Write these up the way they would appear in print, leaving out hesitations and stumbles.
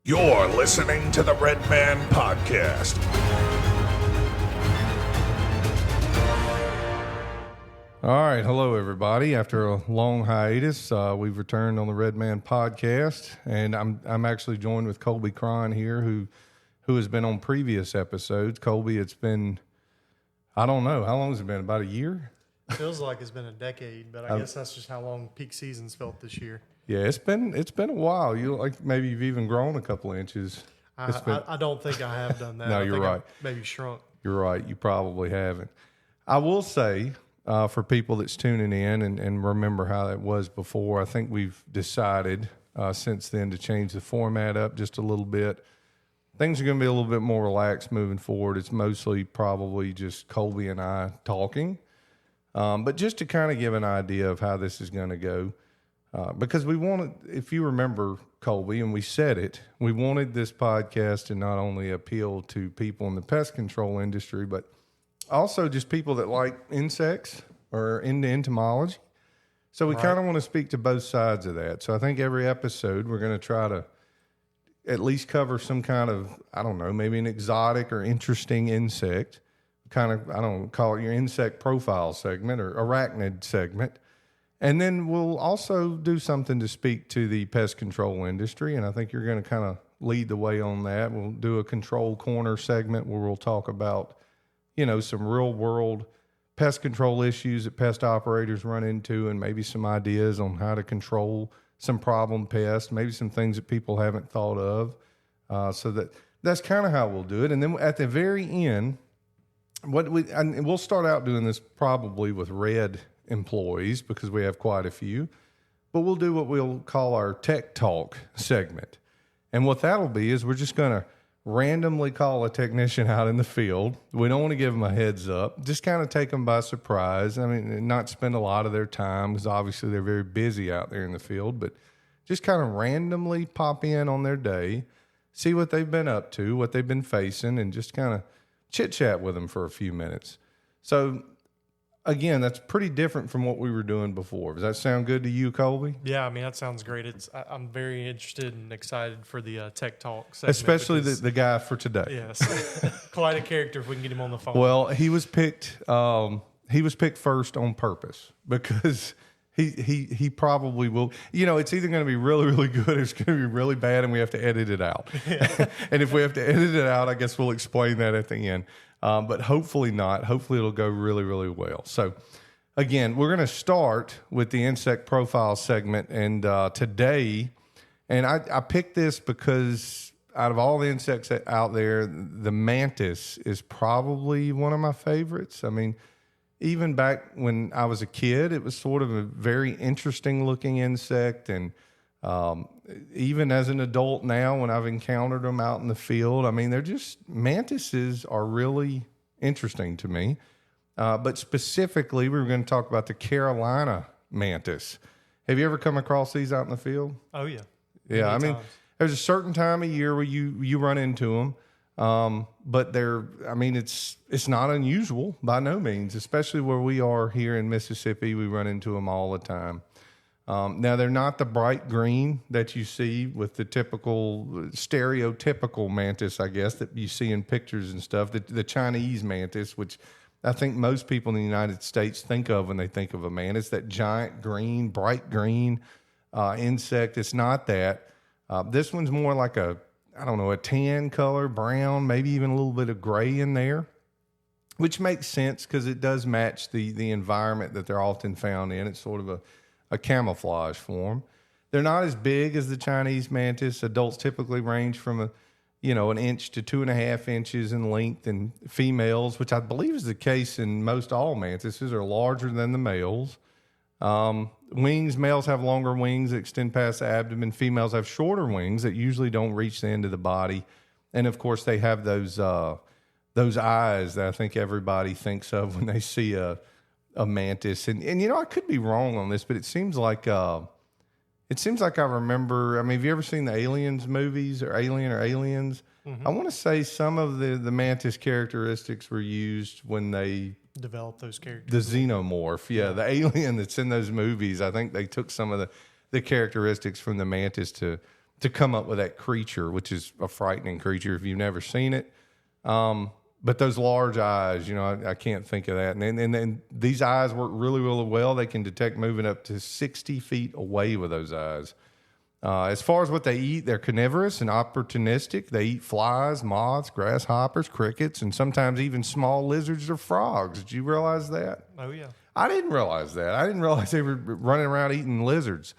You're listening to the Red Man Podcast. All right. Hello, everybody. After a long hiatus, we've returned on the Red Man Podcast, and I'm actually joined with Kolby here, who has been on previous episodes. Kolby, it's been, I don't know, how long has it been? About a year? Feels like it's been a decade, but I guess that's just how long peak season's felt this year. Yeah, it's been a while. You like maybe you've even grown a couple inches. I don't think I have done that. No, I you're think right. I've maybe shrunk. You're right. You probably haven't. I will say, for people that's tuning in and remember how that was before, I think we've decided since then to change the format up just a little bit. Things are going to be a little bit more relaxed moving forward. It's mostly probably just Kolby and I talking. But just to kind of give an idea of how this is going to go. Because we wanted, if you remember, Kolby, and we said it, we wanted this podcast to not only appeal to people in the pest control industry, but also just people that like insects or into entomology. So we kind of want to speak to both sides of that. So I think every episode we're going to try to at least cover some kind of, I don't know, maybe an exotic or interesting insect. Kind of, I don't know, call it your insect profile segment or arachnid segment. And then we'll also do something to speak to the pest control industry, and I think you're going to kind of lead the way on that. We'll do a control corner segment where we'll talk about, you know, some real-world pest control issues that pest operators run into and maybe some ideas on how to control some problem pests, maybe some things that people haven't thought of. So that's kind of how we'll do it. And then at the very end, and we'll start out doing this probably with red employees because we have quite a few, but we'll do what we'll call our tech talk segment. And what that'll be is we're just going to randomly call a technician out in the field. We don't want to give them a heads up, just kind of take them by surprise. I mean, not spend a lot of their time because obviously they're very busy out there in the field, but just kind of randomly pop in on their day, see what they've been up to, what they've been facing, and just kind of chit chat with them for a few minutes. So again, that's pretty different from what we were doing before. Does that sound good to you, Kolby? Yeah, I mean, that sounds great. I'm very interested and excited for the tech talk segment. Especially the guy for today. Yes. Quite a character if we can get him on the phone. Well, he was picked first on purpose because he probably will. You know, it's either going to be really, really good or it's going to be really bad and we have to edit it out. Yeah. And if we have to edit it out, I guess we'll explain that at the end. But hopefully not. Hopefully it'll go really, really well. So, again, we're going to start with the insect profile segment. And today, and I picked this because out of all the insects out there, the mantis is probably one of my favorites. I mean, even back when I was a kid, it was sort of a very interesting looking insect. And even as an adult now, when I've encountered them out in the field, I mean, mantises are really interesting to me. But specifically, we were going to talk about the Carolina mantis. Have you ever come across these out in the field? Oh, yeah. Yeah, Many I mean, times. There's a certain time of year where you run into them. But it's not unusual by no means, especially where we are here in Mississippi. We run into them all the time. Now, they're not the bright green that you see with the typical stereotypical mantis, I guess, that you see in pictures and stuff. The Chinese mantis, which I think most people in the United States think of when they think of a mantis, that giant green, bright green insect. It's not that. This one's more like a tan color, brown, maybe even a little bit of gray in there, which makes sense because it does match the environment that they're often found in. It's sort of a camouflage form. They're not as big as the Chinese mantis. Adults typically range from an inch to 2.5 inches in length, and females, which I believe is the case in most all mantises, are larger than the males. Wings, males have longer wings that extend past the abdomen. Females have shorter wings that usually don't reach the end of the body. And of course, they have those eyes that I think everybody thinks of when they see a mantis. And I could be wrong on this, but it seems like I remember. I mean, have you ever seen the Aliens movies or Aliens? Mm-hmm. I want to say some of the mantis characteristics were used when they develop those characters. The xenomorph, the alien that's in those movies. I think they took some of the characteristics from the mantis to to come up with that creature, which is a frightening creature if you've never seen it. But those large eyes, I can't think of that. And then these eyes work really, really well. They can detect moving up to 60 feet away with those eyes. As far as what they eat, they're carnivorous and opportunistic. They eat flies, moths, grasshoppers, crickets, and sometimes even small lizards or frogs. Did you realize that? Oh, yeah. I didn't realize that. I didn't realize they were running around eating lizards.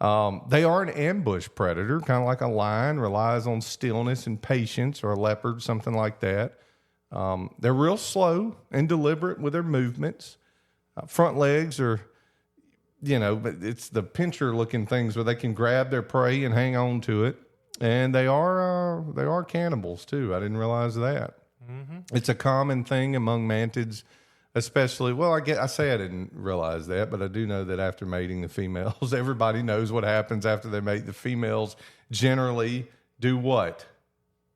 They are an ambush predator, kind of like a lion, relies on stillness and patience, or a leopard, something like that. They're real slow and deliberate with their movements. Front legs are, but it's the pincher looking things where they can grab their prey and hang on to it. And they are cannibals too. I didn't realize that. Mm-hmm. It's a common thing among mantids, especially. Well, I didn't realize that, but I do know that after mating the females, everybody knows what happens after they mate. The females generally do what?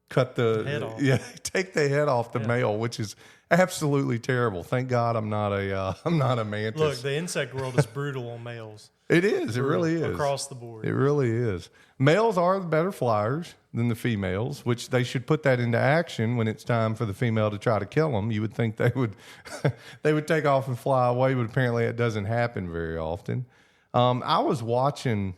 Cut the head off. Yeah, take the head off the male, which is absolutely terrible. Thank God I'm not a mantis. Look, the insect world is brutal on males. It is. It really is. Across the board. It really is. Males are the better flyers than the females, which they should put that into action when it's time for the female to try to kill them. You would think they would they would take off and fly away, but apparently it doesn't happen very often. I was watching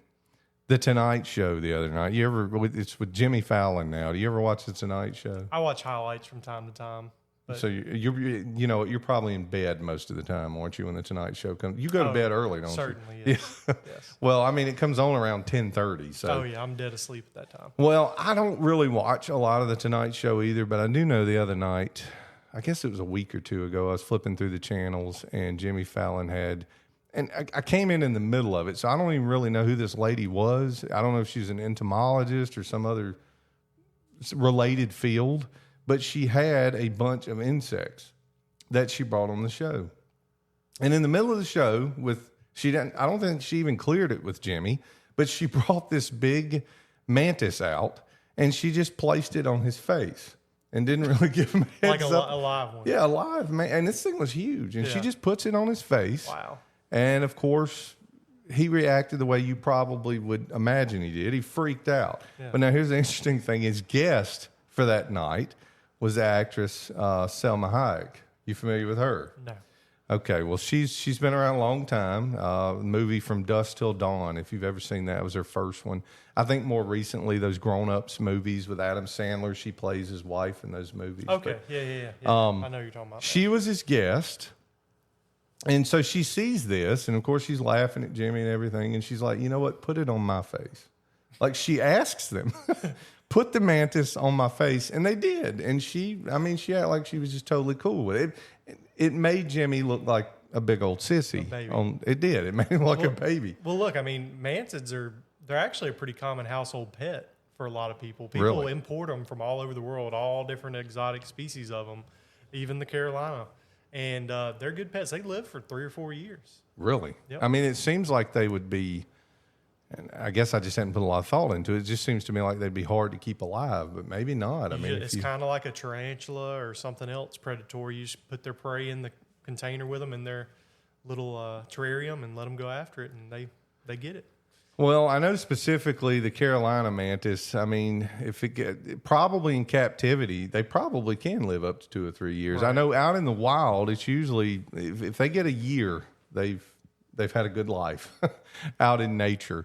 The Tonight Show the other night. It's with Jimmy Fallon now. Do you ever watch The Tonight Show? I watch highlights from time to time. But so you're probably in bed most of the time, aren't you? When The Tonight Show comes, you go to bed early, don't certainly, you? yes. Yeah. Yes. Well, I mean, it comes on around 10:30. So. Oh yeah, I'm dead asleep at that time. Well, I don't really watch a lot of The Tonight Show either, but I do know the other night, I guess it was a week or two ago, I was flipping through the channels and Jimmy Fallon had. And I came in the middle of it, so I don't even really know who this lady was. I don't know if she's an entomologist or some other related field, but she had a bunch of insects that she brought on the show. And in the middle of the show, I don't think she even cleared it with Jimmy, but she brought this big mantis out, and she just placed it on his face and didn't really give him a heads up. A live one. Yeah, a live man. And this thing was huge, and she just puts it on his face. Wow. And, of course, he reacted the way you probably would imagine he did. He freaked out. Yeah. But now here's the interesting thing. His guest for that night was the actress Selma Hayek. You familiar with her? No. Okay, well, she's been around a long time. The movie From Dusk Till Dawn, if you've ever seen that, was her first one. I think more recently, those Grown Ups movies with Adam Sandler, she plays his wife in those movies. Okay, but, yeah. I know you're talking about she was his guest. And so she sees this, and of course she's laughing at Jimmy and everything, and she's like, you know what, put it on my face. Like she asks them, put the mantis on my face, and they did. And she acted like she was just totally cool with it. It made Jimmy look like a big old sissy. It did. It made him look like a baby. Well, look, mantids they're actually a pretty common household pet for a lot of people. People Really? import them from all over the world, all different exotic species of them, even the Carolina. And they're good pets. They live for 3 or 4 years. Really? Yep. It seems like they would be, and I guess I just hadn't put a lot of thought into it. It just seems to me like they'd be hard to keep alive, but maybe not. It's kind of like a tarantula or something else predatory. You just put their prey in the container with them in their little terrarium and let them go after it, and they get it. Well, I know specifically the Carolina mantis. If probably in captivity, they probably can live up to 2 or 3 years. Right. I know out in the wild, it's usually if they get a year, they've had a good life out in nature.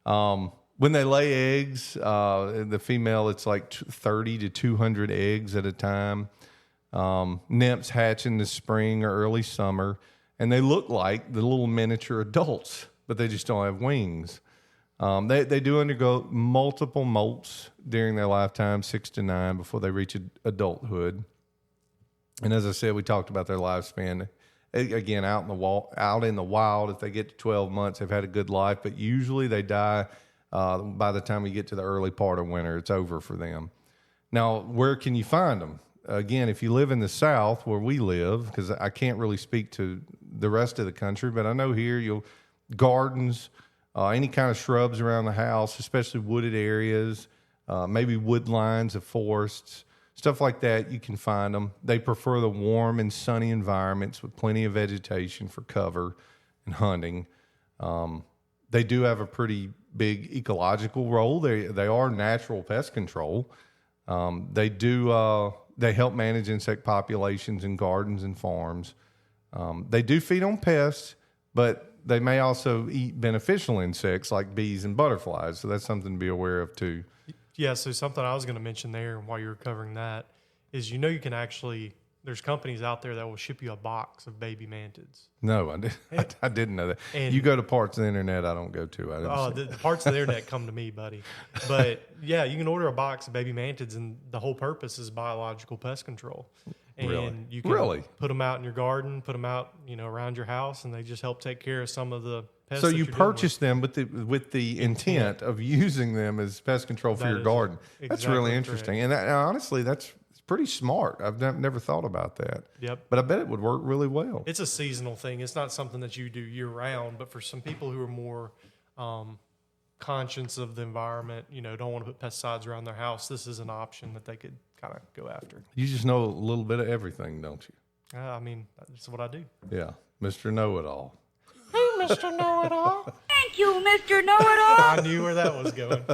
When they lay eggs, the female, it's like 30 to 200 eggs at a time. Nymphs hatch in the spring or early summer, and they look like the little miniature adults, but they just don't have wings. They do undergo multiple molts during their lifetime, 6 to 9, before they reach adulthood. And as I said, we talked about their lifespan. Again, out in the wild, if they get to 12 months, they've had a good life, but usually they die by the time we get to the early part of winter. It's over for them. Now, where can you find them? Again, if you live in the South, where we live, because I can't really speak to the rest of the country, but I know here gardens. Any kind of shrubs around the house, especially wooded areas, maybe wood lines of forests, stuff like that, you can find them. They prefer the warm and sunny environments with plenty of vegetation for cover and hunting. They do have a pretty big ecological role. They are natural pest control. They help manage insect populations in gardens and farms. They do feed on pests, but they may also eat beneficial insects like bees and butterflies. So that's something to be aware of too. Yeah, so something I was going to mention there while you were covering that is, you can actually, there's companies out there that will ship you a box of baby mantids. No, I didn't know that. You go to parts of the internet I don't go to. The parts of the internet come to me, buddy. But yeah, you can order a box of baby mantids, and the whole purpose is biological pest control. And you can put them out in your garden, put them out, around your house, and they just help take care of some of the pests. So you purchase them with the intent of using them as pest control for your garden. That's really interesting. Correct. And honestly, that's pretty smart. I've never thought about that. Yep. But I bet it would work really well. It's a seasonal thing. It's not something that you do year round, but for some people who are more conscious of the environment, don't want to put pesticides around their house, this is an option that they could kind of go after. You just know a little bit of everything, don't you? That's what I do. Yeah. Mr. Know-It-All. Hey, Mr. Know-It-All. Thank you, Mr. Know-It-All. I knew where that was going.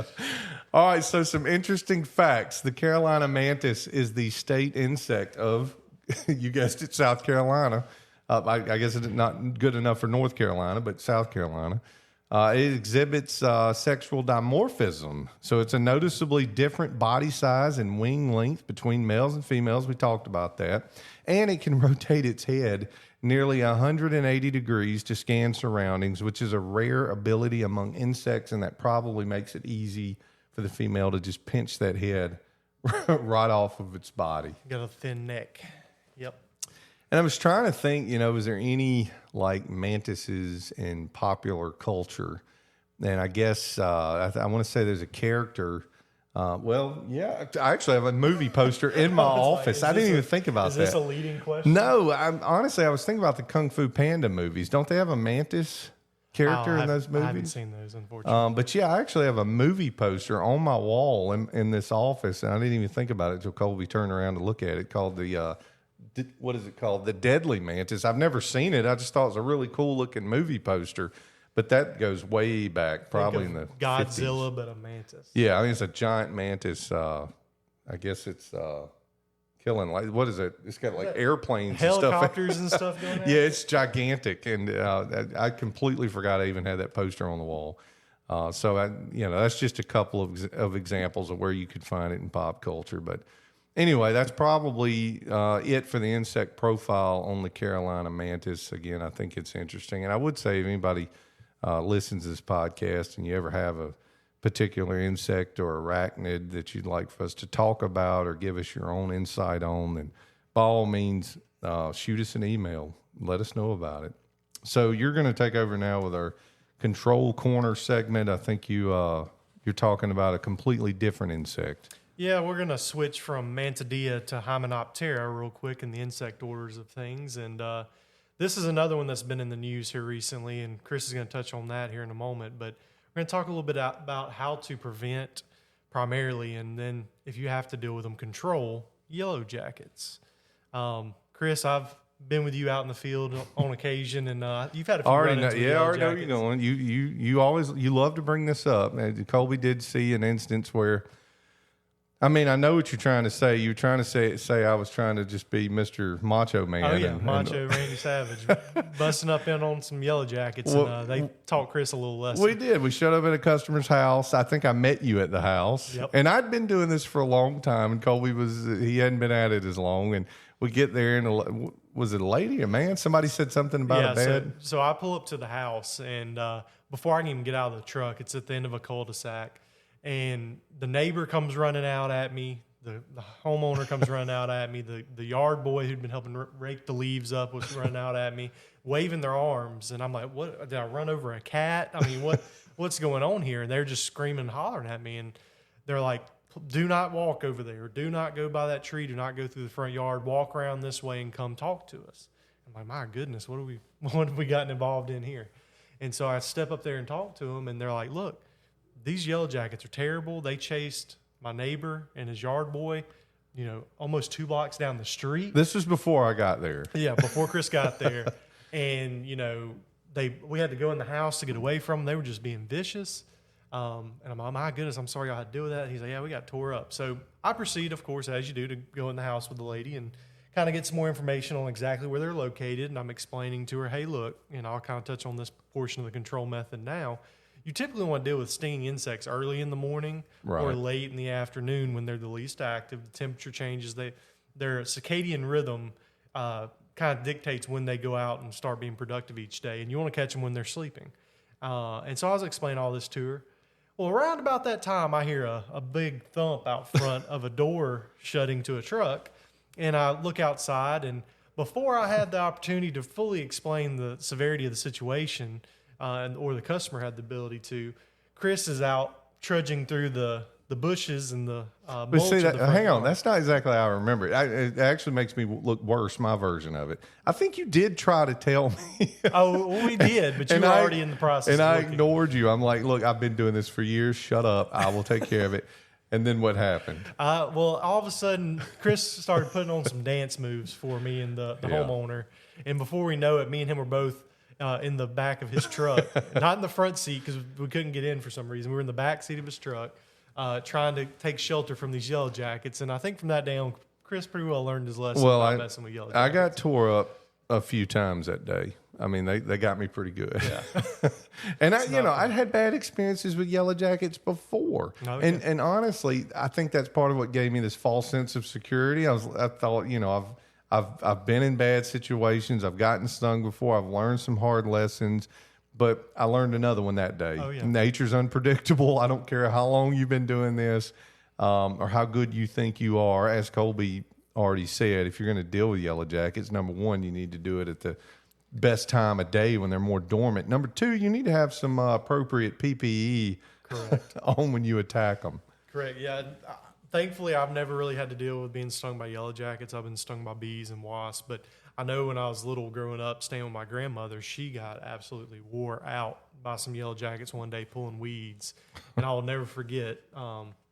All right, so some interesting facts. The Carolina mantis is the state insect of, you guessed it, South Carolina. I guess it's not good enough for North Carolina, but South Carolina. It exhibits sexual dimorphism. So it's a noticeably different body size and wing length between males and females. We talked about that. And it can rotate its head nearly 180 degrees to scan surroundings, which is a rare ability among insects, and that probably makes it easy for the female to just pinch that head right off of its body. Got a thin neck. Yep. And I was trying to think, is there any like mantises in popular culture? And I guess I want to say there's a character. I actually have a movie poster in my office. I didn't even think about that. Is this a leading question? No, honestly, I was thinking about the Kung Fu Panda movies. Don't they have a mantis character in those movies? I haven't seen those, unfortunately. But yeah, I actually have a movie poster on my wall in this office, and I didn't even think about it until Kolby turned around to look at it, called what is it called? The Deadly Mantis. I've never seen it. I just thought it was a really cool looking movie poster. But that goes way back, probably in the Godzilla, 50s. but a mantis. Yeah, I think it's a giant mantis. I guess it's killing, like, what is it? It's got like airplanes helicopters and and stuff going on. Yeah, it's gigantic. And I completely forgot I even had that poster on the wall. So that's just a couple of examples of where you could find it in pop culture. But anyway, that's probably it for the insect profile on the Carolina mantis. Again, I think it's interesting. And I would say if anybody listens to this podcast and you ever have a particular insect or arachnid that you'd like for us to talk about or give us your own insight on, then by all means, shoot us an email. Let us know about it. So you're going to take over now with our Control Corner segment. I think you're talking about a completely different insect. Yeah, we're going to switch from Mantidea to Hymenoptera real quick in the insect orders of things. And this is another one that's been in the news here recently, and Chris is going to touch on that here in a moment. But we're going to talk a little bit about how to prevent primarily, and then if you have to deal with them, control yellow jackets. Chris, I've been with you out in the field on occasion, and you've had a few run-ins with yellow jackets. I already know where you're going. You love to bring this up. Kolby did see an instance where, I know what you're trying to say. You're trying to say I was trying to just be Mr. Macho Man. Oh, yeah, Macho Randy Savage. Busting up in on some yellow jackets, and they taught Chris a little lesson. We did. We showed up at a customer's house. I think I met you at the house. Yep. And I'd been doing this for a long time, and Kolby he hadn't been at it as long. And we get there, and was it a lady or man? Somebody said something about a bed. So I pull up to the house, and before I can even get out of the truck, it's at the end of a cul-de-sac. And the neighbor comes running out at me. The homeowner comes running out at me. The yard boy who'd been helping rake the leaves up was running out at me, waving their arms. And I'm like, what? Did I run over a cat? What's going on here? And they're just screaming and hollering at me. And they're like, do not walk over there. Do not go by that tree. Do not go through the front yard. Walk around this way and come talk to us. I'm like, my goodness, what have we gotten involved in here? And so I step up there and talk to them, and they're like, look, these yellow jackets are terrible. They chased my neighbor and his yard boy, almost 2 blocks down the street. This was before I got there. Yeah, before Chris got there. And, we had to go in the house to get away from them. They were just being vicious. And I'm like, my goodness, I'm sorry I had to deal with that. He's like, yeah, we got tore up. So I proceed, of course, as you do, to go in the house with the lady and kind of get some more information on exactly where they're located. And I'm explaining to her, hey, look, and I'll kind of touch on this portion of the control method now. You typically want to deal with stinging insects early in the morning or late in the afternoon when they're the least active. The temperature changes. Their circadian rhythm kind of dictates when they go out and start being productive each day. And you want to catch them when they're sleeping. And so I was explaining all this to her. Well, around about that time, I hear a big thump out front of a door shutting to a truck. And I look outside, and before I had the opportunity to fully explain the severity of the situation, or the customer had the ability to, Chris is out trudging through the bushes and the mulch. But see, of the front hang on, yard. that's not exactly how I remember it. It actually makes me look worse, my version of it. I think you did try to tell me. Oh, well, we did, but you were already in the process. And of I looking. ignored you. I'm like, look, I've been doing this for years. Shut up. I will take care of it. And then what happened? Well, all of a sudden, Chris started putting on some dance moves for me and the homeowner. And before we know it, me and him were both in the back of his truck, not in the front seat because we couldn't get in for some reason. We were in the back seat of his truck trying to take shelter from these yellow jackets. And I think from that day on, Chris pretty well learned his lesson about messing with yellow jackets. I got tore up a few times that day. I mean, they got me pretty good. Yeah. And I'd had bad experiences with yellow jackets before. Oh, yeah. And honestly, I think that's part of what gave me this false sense of security. I thought, I've been in bad situations. I've gotten stung before. I've learned some hard lessons, but I learned another one that day. Oh, yeah. Nature's unpredictable. I don't care how long you've been doing this, or how good you think you are. As Kolby already said, if you're going to deal with yellow jackets, number one, you need to do it at the best time of day when they're more dormant. Number two, you need to have some appropriate PPE on when you attack them. Correct. Yeah. Thankfully, I've never really had to deal with being stung by yellow jackets. I've been stung by bees and wasps. But I know when I was little growing up, staying with my grandmother, she got absolutely wore out by some yellow jackets one day pulling weeds. And I will never forget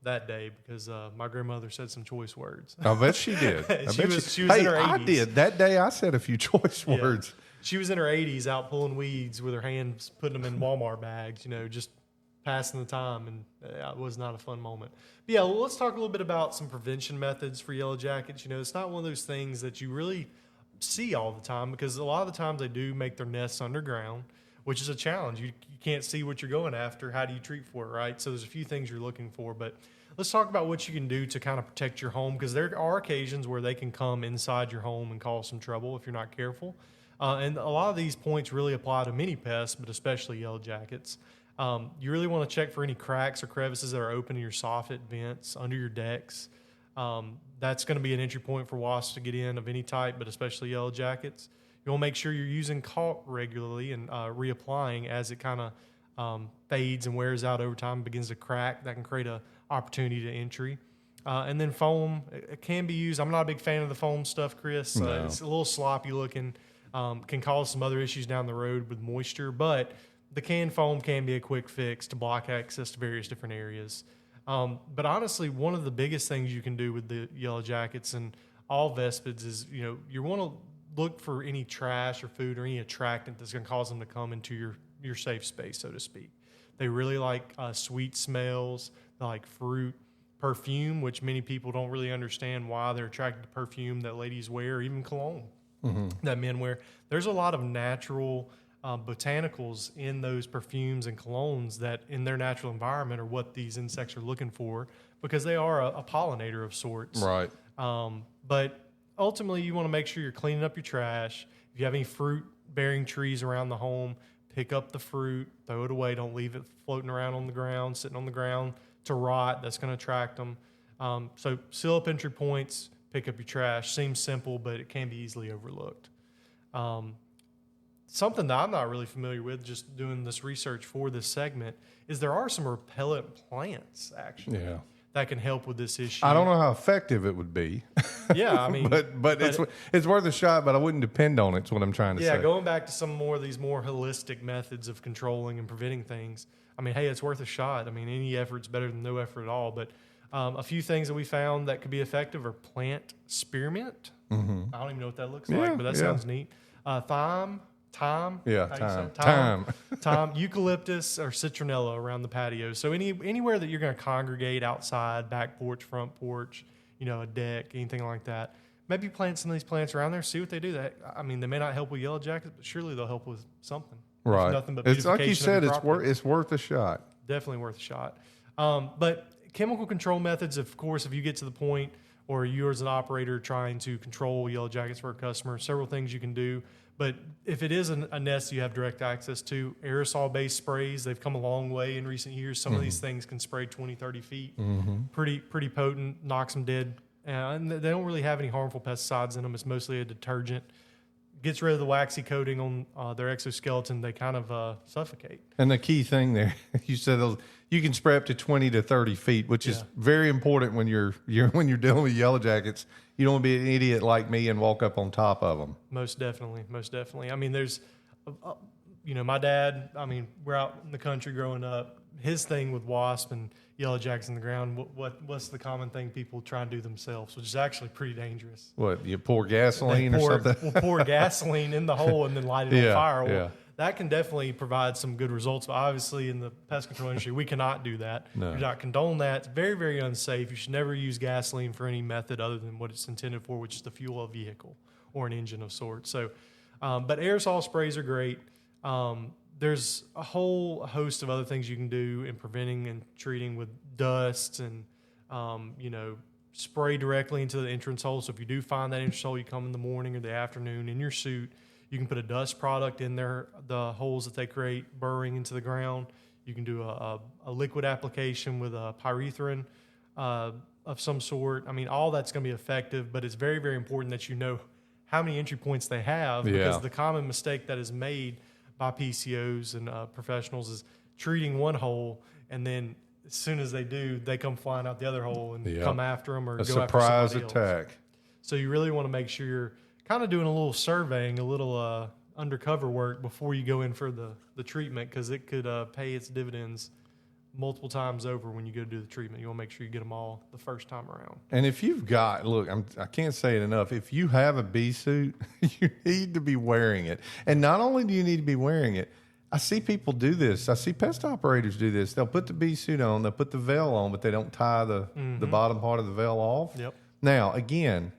that day because my grandmother said some choice words. I bet she did. She was in her 80s. I did. That day I said a few choice words. She was in her 80s out pulling weeds with her hands, putting them in Walmart bags, just passing the time. And it was not a fun moment. But yeah, let's talk a little bit about some prevention methods for yellow jackets. It's not one of those things that you really see all the time because a lot of the times they do make their nests underground, which is a challenge. You can't see what you're going after. How do you treat for it, right? So there's a few things you're looking for. But let's talk about what you can do to kind of protect your home because there are occasions where they can come inside your home and cause some trouble if you're not careful. And a lot of these points really apply to many pests, but especially yellow jackets. You really want to check for any cracks or crevices that are open in your soffit vents, under your decks. That's going to be an entry point for wasps to get in of any type, but especially yellow jackets. You want to make sure you're using caulk regularly and reapplying as it kind of fades and wears out over time and begins to crack. That can create an opportunity to entry. And then foam, it can be used. I'm not a big fan of the foam stuff, Chris. No. It's a little sloppy looking. Can cause some other issues down the road with moisture, but the canned foam can be a quick fix to block access to various different areas. But honestly, one of the biggest things you can do with the yellow jackets and all vespids is, you want to look for any trash or food or any attractant that's going to cause them to come into your safe space, so to speak. They really like sweet smells, they like fruit, perfume, which many people don't really understand why they're attracted to perfume that ladies wear, or even cologne that men wear. There's a lot of natural botanicals in those perfumes and colognes that in their natural environment are what these insects are looking for because they are a pollinator of sorts. Right. But ultimately, you want to make sure you're cleaning up your trash. If you have any fruit-bearing trees around the home, pick up the fruit, throw it away. Don't leave it floating around on the ground, sitting on the ground to rot. That's going to attract them. So seal up entry points, pick up your trash. Seems simple, but it can be easily overlooked. Something that I'm not really familiar with, just doing this research for this segment, is there are some repellent plants, actually, that can help with this issue. I don't know how effective it would be. Yeah, I mean... but it's worth a shot, but I wouldn't depend on it, is what I'm trying to say. Yeah, going back to some more of these more holistic methods of controlling and preventing things, I mean, hey, it's worth a shot. I mean, any effort's better than no effort at all, but a few things that we found that could be effective are plant spearmint. I don't even know what that looks like, but that sounds neat. Thyme, thyme. Yeah, How you say thyme. it? Thyme, eucalyptus, or citronella around the patio. So anywhere that you're going to congregate outside, back porch, front porch, a deck, anything like that. Maybe plant some of these plants around there. See what they do. They may not help with yellow jackets, but surely they'll help with something. Right. If nothing but It's like you beautification of said. your It's worth a shot. Definitely worth a shot. But chemical control methods, of course, if you get to the point, or you as an operator trying to control yellow jackets for a customer, several things you can do. But if it is a nest you have direct access to, aerosol-based sprays, they've come a long way in recent years. Some of these things can spray 20, 30 feet. Pretty potent, knocks them dead. And they don't really have any harmful pesticides in them. It's mostly a detergent. Gets rid of the waxy coating on their exoskeleton. They kind of suffocate. And the key thing there, you said you can spray up to 20 to 30 feet, which is very important when you're dealing with yellow jackets. You don't want to be an idiot like me and walk up on top of them. Most definitely. I mean, there's, my dad. I mean, we're out in the country growing up. His thing with wasp and yellow jackets in the ground. What's the common thing people try and do themselves, which is actually pretty dangerous. What, you pour gasoline or something? We'll pour gasoline in the hole and then light it on fire. Well, yeah. That can definitely provide some good results. But obviously, in the pest control industry, we cannot do that. No. We do not condone that. It's very, very unsafe. You should never use gasoline for any method other than what it's intended for, which is to fuel a vehicle or an engine of sorts. So, but aerosol sprays are great. There's a whole host of other things you can do in preventing and treating with dust and, spray directly into the entrance hole. So if you do find that entrance hole, you come in the morning or the afternoon in your suit, you can put a dust product in there, the holes that they create burrowing into the ground. You can do a liquid application with a pyrethrin of some sort. I mean, all that's going to be effective, but it's very, very important that you know how many entry points they have because the common mistake that is made by PCOs and professionals is treating one hole, and then as soon as they do, they come flying out the other hole and come after them or go after surprise somebody attack. else. So you really want to make sure you're kind of doing a little surveying, a little undercover work before you go in for the treatment, because it could pay its dividends multiple times over when you go to do the treatment. You want to make sure you get them all the first time around. And if you've got, I can't say it enough, if you have a bee suit, you need to be wearing it. And not only do you need to be wearing it, I see people do this. I see pest operators do this. They'll put the bee suit on, they'll put the veil on, but they don't tie the bottom part of the veil off. Yep. Now, again,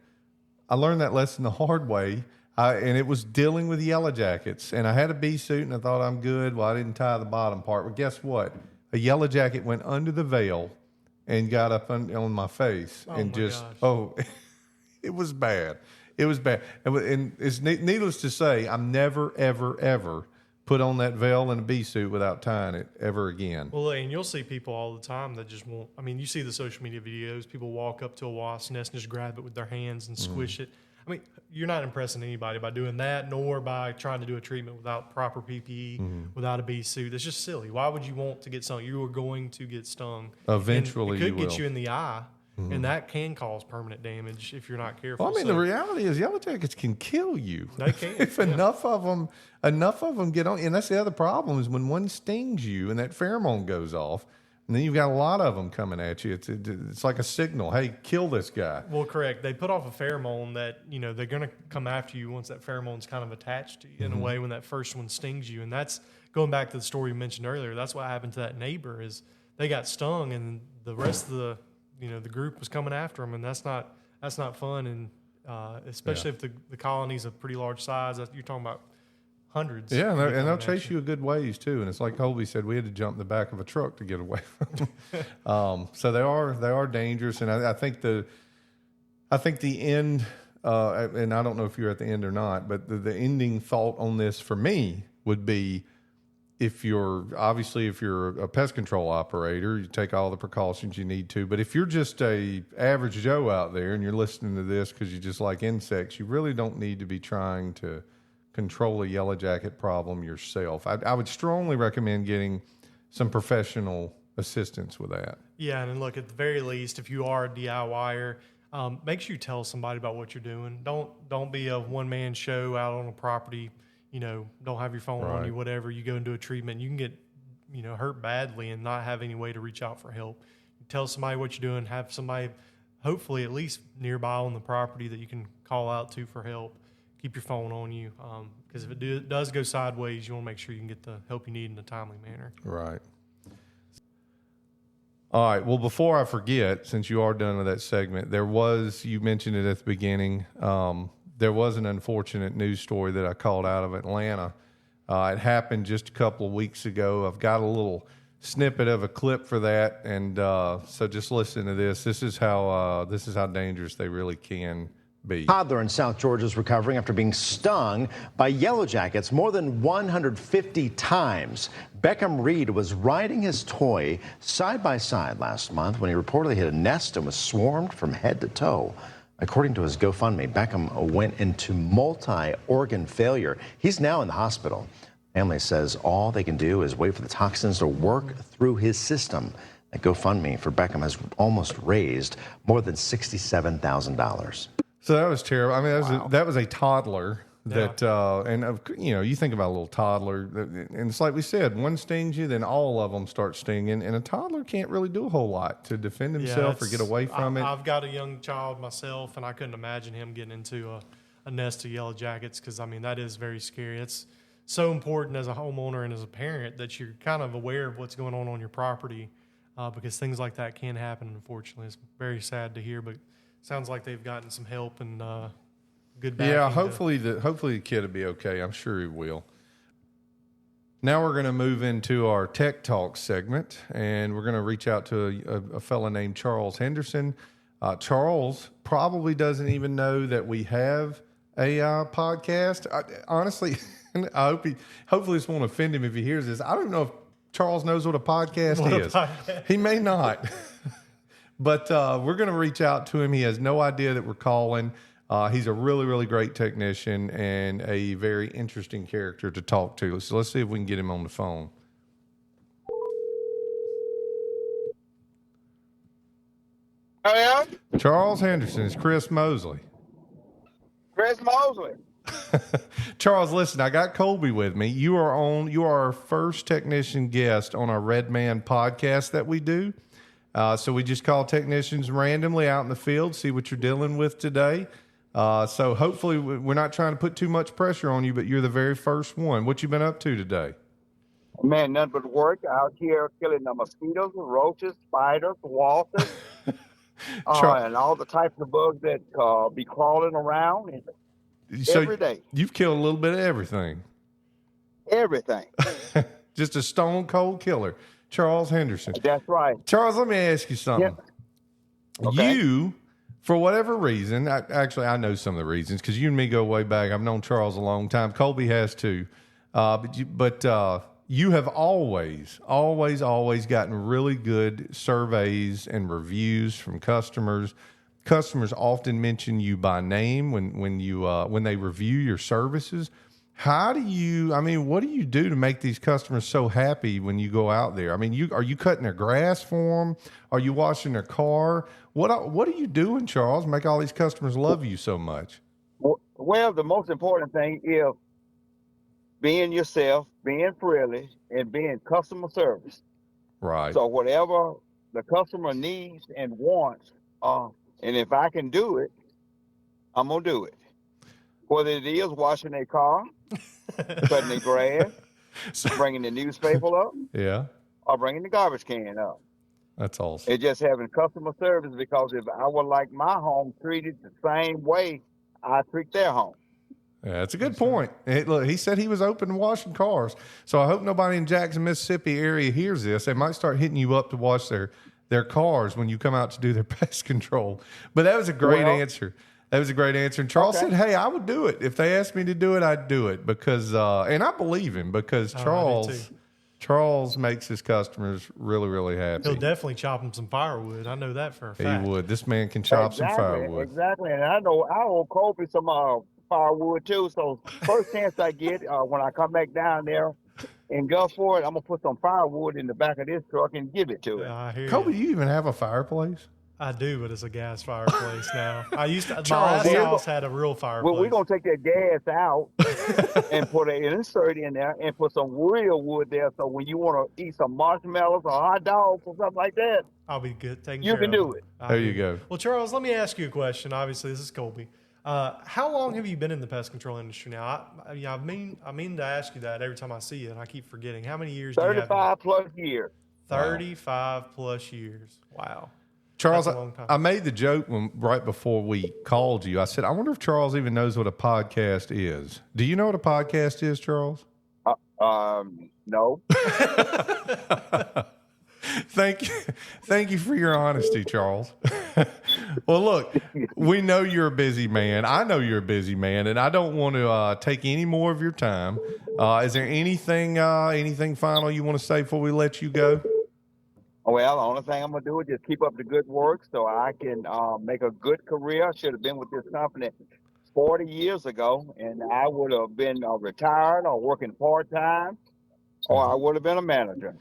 I learned that lesson the hard way, and it was dealing with yellow jackets. And I had a bee suit, and I thought I'm good. Well, I didn't tie the bottom part. Well, guess what? A yellow jacket went under the veil and got up on my face. It was bad. It was bad. And it's needless to say, I'm never, ever, ever put on that veil in a bee suit without tying it ever again. Well, and you'll see people all the time that just won't. I mean, you see the social media videos. People walk up to a wasp nest and just grab it with their hands and squish it. I mean, you're not impressing anybody by doing that, nor by trying to do a treatment without proper PPE, without a bee suit. It's just silly. Why would you want to get stung? You are going to get stung. Eventually, and it could you get will. You in the eye, and that can cause permanent damage if you're not careful. Well, I mean, the reality is yellow jackets can kill you. They can. If enough of them get on. And that's the other problem is when one stings you and that pheromone goes off, and then you've got a lot of them coming at you. It's like a signal. Hey, kill this guy. Well, correct. They put off a pheromone that, they're going to come after you once that pheromone's kind of attached to you in a way when that first one stings you. And that's going back to the story you mentioned earlier. That's what happened to that neighbor is they got stung and the rest of the group was coming after them. And that's not fun. And especially if the colony's a pretty large size, you're talking about hundreds. Yeah, and they'll chase you a good ways too. And it's like Kolby said, we had to jump in the back of a truck to get away from them. So they are dangerous. And I think the end, and I don't know if you're at the end or not, but the ending thought on this for me would be if you're a pest control operator, you take all the precautions you need to. But if you're just a average Joe out there and you're listening to this because you just like insects, you really don't need to be trying to control a yellow jacket problem yourself. I would strongly recommend getting some professional assistance with that. Yeah, and look, at the very least, if you are a DIYer, make sure you tell somebody about what you're doing. Don't be a one-man show out on a property. Don't have your phone on you, whatever. You go and do a treatment, you can get, hurt badly and not have any way to reach out for help. Tell somebody what you're doing. Have somebody, hopefully, at least nearby on the property that you can call out to for help. keep your phone on you, because if it does go sideways, you want to make sure you can get the help you need in a timely manner. Right. All right. Well, before I forget, since you are done with that segment, you mentioned it at the beginning, there was an unfortunate news story that I called out of Atlanta. It happened just a couple of weeks ago. I've got a little snippet of a clip for that, and so just listen to this. This is how dangerous they really can be. Toddler in South Georgia is recovering after being stung by yellow jackets more than 150 times. Beckham Reed was riding his toy side by side last month when he reportedly hit a nest and was swarmed from head to toe. According to his GoFundMe, Beckham went into multi-organ failure. He's now in the hospital. Family says all they can do is wait for the toxins to work through his system. That GoFundMe for Beckham has almost raised more than $67,000. So that was terrible. I mean, that was a toddler that, you think about a little toddler, and it's like we said, one stings you, then all of them start stinging, and a toddler can't really do a whole lot to defend himself or get away from it. I've got a young child myself, and I couldn't imagine him getting into a nest of yellow jackets, because, I mean, that is very scary. It's so important as a homeowner and as a parent that you're kind of aware of what's going on your property, because things like that can happen, unfortunately. It's very sad to hear, but sounds like they've gotten some help and good backing. Yeah, hopefully the kid will be okay. I'm sure he will. Now we're going to move into our Tech Talk segment, and we're going to reach out to a fella named Charles Henderson. Charles probably doesn't even know that we have a podcast. Honestly, hopefully this won't offend him if he hears this. I don't know if Charles knows what a podcast is. He may not. But we're going to reach out to him. He has no idea that we're calling. He's a really, really great technician and a very interesting character to talk to. So let's see if we can get him on the phone. Oh, yeah? Charles Henderson, it's Chris Mosley. Chris Mosley. Charles, listen, I got Kolby with me. You are our first technician guest on our Red Man podcast that we do. So we just call technicians randomly out in the field, see what you're dealing with today. So hopefully we're not trying to put too much pressure on you, but you're the very first one. What you been up to today? Man, nothing but work out here killing the mosquitoes, roaches, spiders, wasps, and all the types of bugs that be crawling around every day. You've killed a little bit of everything. Everything. Just a stone cold killer. Charles Henderson. That's right. Charles, let me ask you something. Yeah. Okay. You, for whatever reason, I know some of the reasons because you and me go way back. I've known Charles a long time. Kolby has too. But you have always gotten really good surveys and reviews from customers. Customers often mention you by name when they review your services. What do you do to make these customers so happy when you go out there? I mean, are you cutting their grass for them? Are you washing their car? What are you doing, Charles, make all these customers love you so much? Well, the most important thing is being yourself, being friendly, and being customer service. Right. So whatever the customer needs and wants, and if I can do it, I'm going to do it. Whether it is washing their car, cutting their grass, bringing the newspaper up, or bringing the garbage can up. That's awesome. It's just having customer service, because if I would like my home treated the same way I treat their home. Yeah, that's a good point. Look, he said he was open to washing cars, so I hope nobody in Jackson, Mississippi area hears this. They might start hitting you up to wash their cars when you come out to do their pest control. But that was a great answer. That was a great answer. And Charles said, hey, I would do it. If they asked me to do it, I'd do it because, and I believe him because Charles makes his customers really, really happy. He'll definitely chop them some firewood. I know that for a fact. He would. This man can chop some firewood. Exactly. And I owe Kolby some firewood too. So first chance I get, when I come back down there in Gulfport, I'm going to put some firewood in the back of this truck and give it to him. I hear Kolby, you. do you even have a fireplace? I do, but it's a gas fireplace now. My last house had a real fireplace. Well, we're going to take that gas out and put an insert in there and put some real wood there. So when you want to eat some marshmallows or hot dogs or something like that, I'll be good. You can do it. There you go. Well, Charles, let me ask you a question. Obviously, this is Kolby. How long have you been in the pest control industry now? I mean to ask you that every time I see you, and I keep forgetting. How many years do you have? 35 plus years. 35 plus years. Wow. Charles, That's a long time. I made the joke right before we called you. I said, I wonder if Charles even knows what a podcast is. Do you know what a podcast is, Charles? No. Thank you for your honesty, Charles. Well, look, we know you're a busy man. I know you're a busy man, and I don't want to take any more of your time. Is there anything final you want to say before we let you go? Well, the only thing I'm going to do is just keep up the good work so I can make a good career. I should have been with this company 40 years ago, and I would have been retired or working part-time, or I would have been a manager.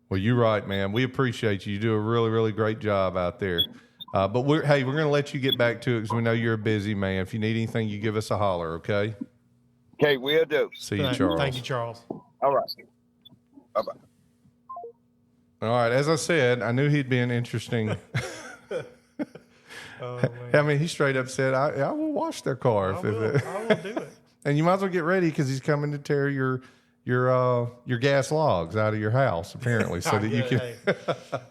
Well, you're right, man. We appreciate you. You do a really, really great job out there. But we're going to let you get back to it because we know you're a busy man. If you need anything, you give us a holler, okay? Okay, we'll do. See you, Charles. Thank you, Charles. All right. Bye-bye. All right. As I said, I knew he'd be an interesting. Oh, I mean, he straight up said, I will wash their car. I will do it. And you might as well get ready because he's coming to tear your gas logs out of your house, apparently, so that you can. Hey,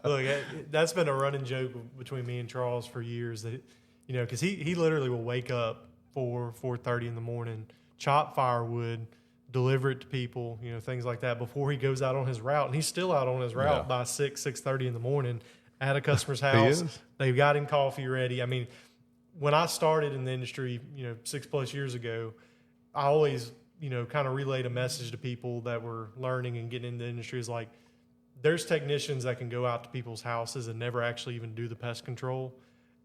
look, that's been a running joke between me and Charles for years. That because he literally will wake up 4:30 in the morning, chop firewood, deliver it to people, things like that before he goes out on his route, and he's still out on his route by 6:30 in the morning at a customer's house. They've got him coffee ready. I mean, when I started in the industry, 6+ years ago, I always kind of relayed a message to people that were learning and getting into the industry is like, there's technicians that can go out to people's houses and never actually even do the pest control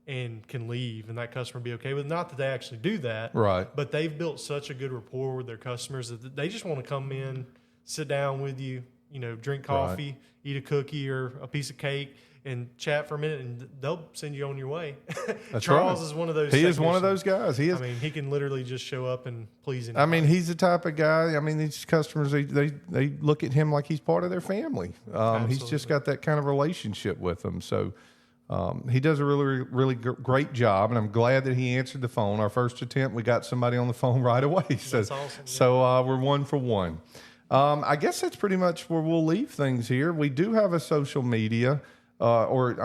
and can leave, and that customer be okay with it. Not that they actually do that, Right. but they've built such a good rapport with their customers that they just want to come in, sit down with you, drink coffee, eat a cookie or a piece of cake, and chat for a minute, and they'll send you on your way. That's Charles right. is one of those. He is one of those guys. He is. I mean, he can literally just show up and please anybody. I mean, he's the type of guy. I mean, these customers they look at him like he's part of their family. He's just got that kind of relationship with them. So he does a really, really great job, and I'm glad that he answered the phone. Our first attempt, we got somebody on the phone right away. So, That's awesome. So we're 1 for 1. I guess that's pretty much where we'll leave things here. We do have a social media. Red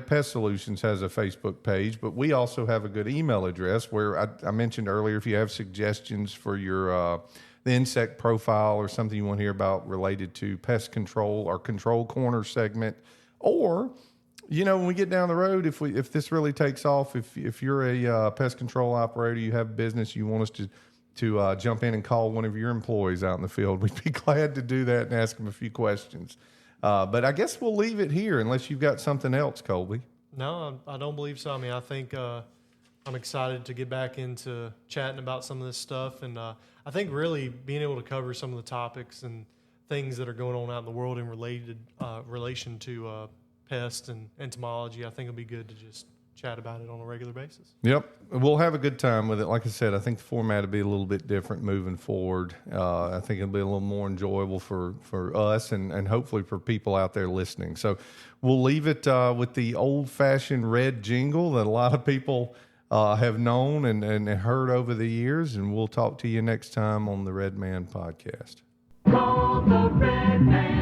Pest Solutions has a Facebook page, but we also have a good email address where I mentioned earlier, if you have suggestions for your the insect profile or something you want to hear about related to pest control or control corner segment, or when we get down the road, if this really takes off, if you're a pest control operator, you have business, you want us to jump in and call one of your employees out in the field, we'd be glad to do that and ask them a few questions. But I guess we'll leave it here unless you've got something else, Kolby. No, I don't believe so. I mean, I think I'm excited to get back into chatting about some of this stuff. And I think really being able to cover some of the topics and things that are going on out in the world in relation to pests and entomology, I think it'll be good to just chat about it on a regular basis. Yep. We'll have a good time with it. Like I said, I think the format will be a little bit different moving forward. I think it'll be a little more enjoyable for us and hopefully for people out there listening. So we'll leave it with the old-fashioned red jingle that a lot of people have known and heard over the years, and we'll talk to you next time on the Red Man Podcast. Call the Red Man.